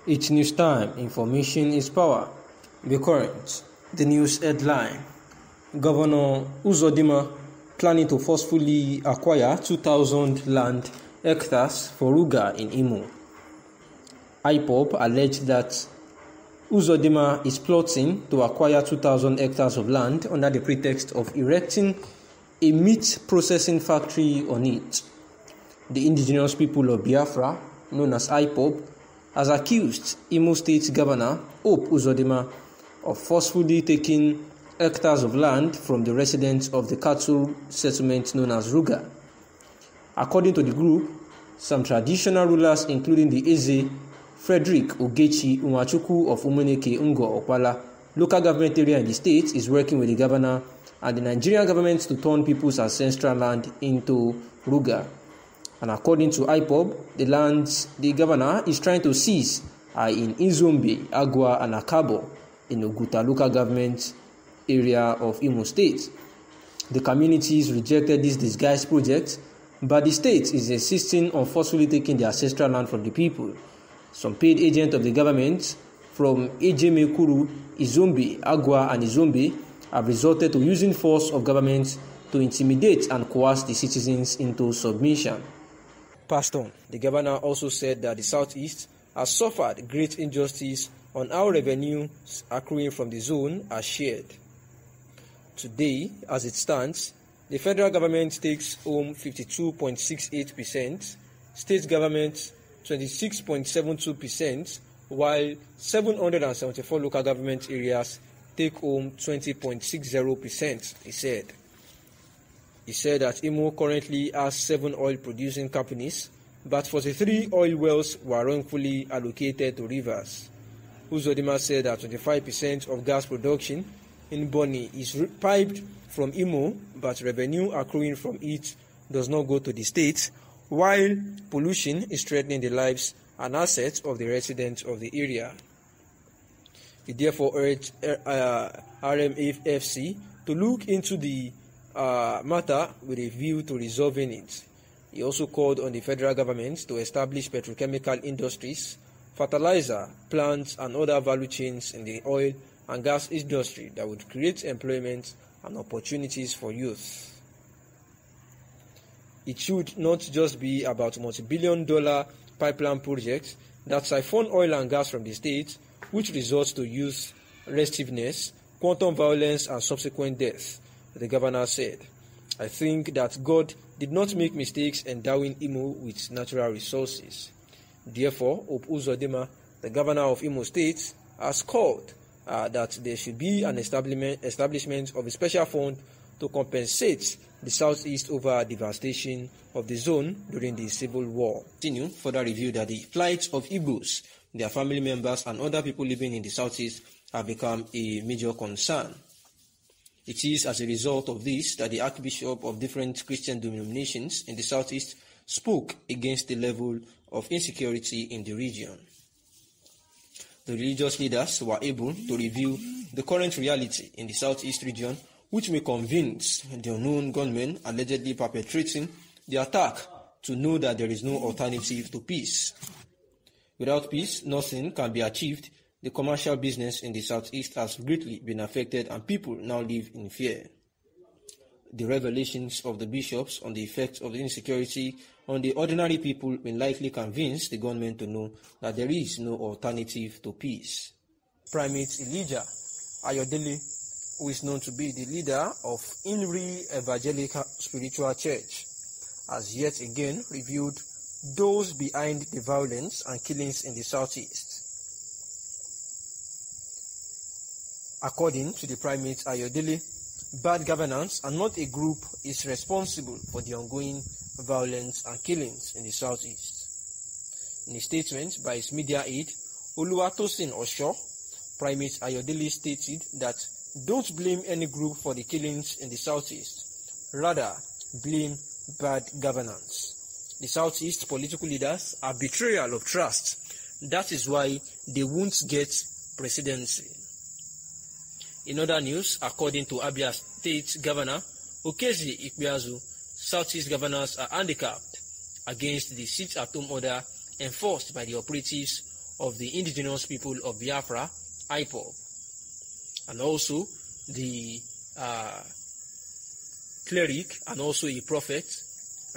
Each news time, information is power. The current, the news headline. Governor Uzodinma planning to forcefully acquire 2,000 land hectares for Ruga in Imo. Ipob alleged that Uzodinma is plotting to acquire 2,000 hectares of land under the pretext of erecting a meat processing factory on it. The indigenous people of Biafra, known as Ipob, has accused Imo State Governor Hope Uzodinma of forcefully taking hectares of land from the residents of the cattle settlement known as Ruga. According to the group, some traditional rulers, including the Eze, Frederick Ogechi Nwachukwu of Umuneke Ngo Okpala, local government area in the state, is working with the governor and the Nigerian government to turn people's ancestral land into Ruga. And according to Ipob, the lands the governor is trying to seize are in Izombe, Agwa, and Akabo in Oguta local government area of Imo State. The communities rejected this disguised project, but the state is insisting on forcefully taking the ancestral land from the people. Some paid agents of the government from Ejemekuru, Izombe, Agwa, and Izombe have resorted to using force of government to intimidate and coerce the citizens into submission. Passed on, the governor also said that the southeast has suffered great injustice on how revenues accruing from the zone are shared. Today, as it stands, the federal government takes home 52.68%, state government 26.72%, while 774 local government areas take home 20.60%, he said. He said that Imo currently has 7 oil-producing companies, but 43 oil wells were wrongfully allocated to rivers. Uzodinma said that 25% of gas production in Boni is piped from Imo, but revenue accruing from it does not go to the state, while pollution is threatening the lives and assets of the residents of the area. He therefore urged RMFC to look into the matter with a view to resolving it. He also called on the federal government to establish petrochemical industries, fertilizer plants, and other value chains in the oil and gas industry that would create employment and opportunities for youth. It should not just be about multi-billion-dollar pipeline projects that siphon oil and gas from the state, which results to youth restiveness, quantum violence, and subsequent death, the governor said. I think that God did not make mistakes endowing Imo with natural resources. Therefore, Hope Uzodinma, the governor of Imo State, has called that there should be an establishment of a special fund to compensate the southeast over devastation of the zone during the civil war. Continue further review that the plight of Igbos, their family members, and other people living in the southeast have become a major concern. It is as a result of this that the Archbishop of different Christian denominations in the southeast spoke against the level of insecurity in the region. The religious leaders were able to review the current reality in the southeast region, which may convince the unknown gunmen allegedly perpetrating the attack to know that there is no alternative to peace. Without peace, nothing can be achieved. The commercial business in the southeast has greatly been affected and people now live in fear. The revelations of the bishops on the effects of the insecurity on the ordinary people will likely convince the government to know that there is no alternative to peace. Primate Elijah Ayodele, who is known to be the leader of Inri Evangelical Spiritual Church, has yet again revealed those behind the violence and killings in the southeast. According to the primate Ayodele, bad governance and not a group is responsible for the ongoing violence and killings in the southeast. In a statement by his media aide, Oluwatosin Osho, primate Ayodele stated that don't blame any group for the killings in the southeast, rather blame bad governance. The southeast political leaders are betrayal of trust. That is why they won't get presidency. In other news, according to Abia State Governor Okezi Ikpeazu, Southeast governors are handicapped against the sit-at-home order enforced by the operatives of the indigenous people of Biafra, Ipob. And also the cleric and also a prophet,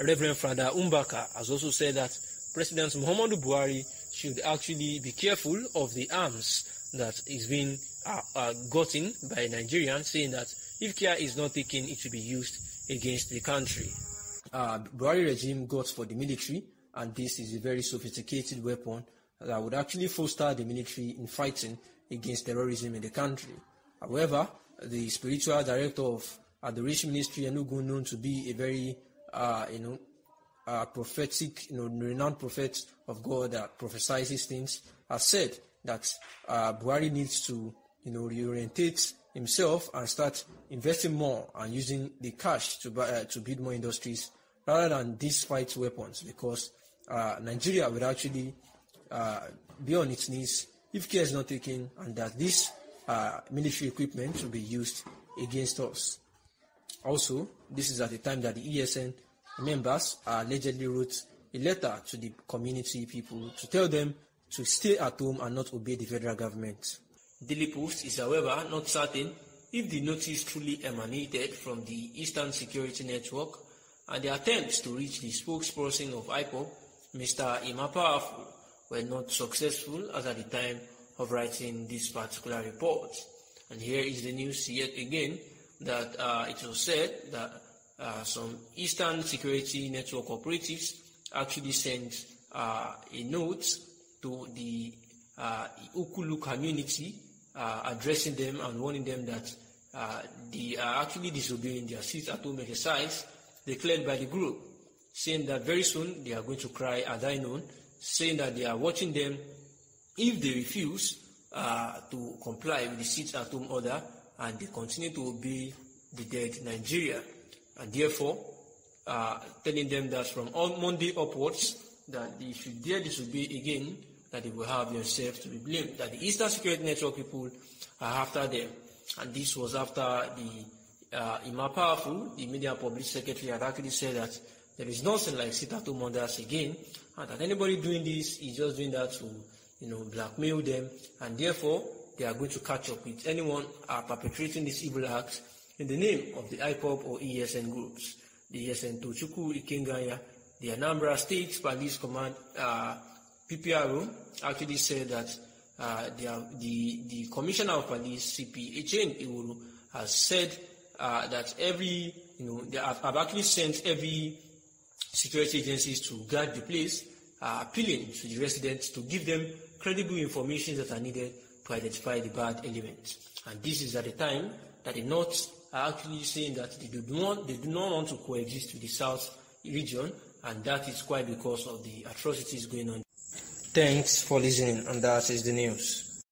Reverend Father Umbaka, has also said that President Muhammadu Buhari should actually be careful of the arms that is being gotten by Nigerians, saying that if care is not taken, it will be used against the country. Buhari regime got for the military, and this is a very sophisticated weapon that would actually foster the military in fighting against terrorism in the country. However, the spiritual director of Adoration Ministry, Enugu, known to be a very prophetic, renowned prophet of God that prophesies things, has said that Buhari needs to, reorientate himself and start investing more and using the cash to build more industries rather than these fight weapons, because Nigeria would actually be on its knees if care is not taken, and that this military equipment will be used against us. Also, this is at the time that the ESN members allegedly wrote a letter to the community people to tell them to stay at home and not obey the federal government. Daily Post is, however, not certain if the notice truly emanated from the Eastern Security Network, and the attempts to reach the spokesperson of Ipob, Mr. Imapawaful, were not successful as at the time of writing this particular report. And here is the news yet again, that it was said that some Eastern Security Network operatives actually sent a note to the Ukulu community, addressing them and warning them that they are actually disobeying their sit-at-home exercise declared by the group, saying that very soon they are going to cry Adainun, saying that they are watching them if they refuse to comply with the sit-at-home order and they continue to obey the dead Nigeria. And therefore, telling them that from on Monday upwards, that they should dare disobey again, that they will have themselves to be blamed, that the Eastern Security Network people are after them. And this was after the Imapawaful, the media public secretary, had actually said that there is nothing like sit-at-home orders again, and that anybody doing this is just doing that to, blackmail them, and therefore they are going to catch up with anyone perpetrating this evil act in the name of the Ipob or ESN groups. The ESN Tochukwu Ikenganya, the Anambra State Police Command, PPRO, actually said that the Commissioner of Police, CP Echen Iwuru, has said that they have actually sent every security agencies to guard the place, appealing to the residents to give them credible information that are needed to identify the bad elements. And this is at the time that the North are actually saying that they do not want to coexist with the South region, and that is quite because of the atrocities going on. Thanks for listening, and that is the news.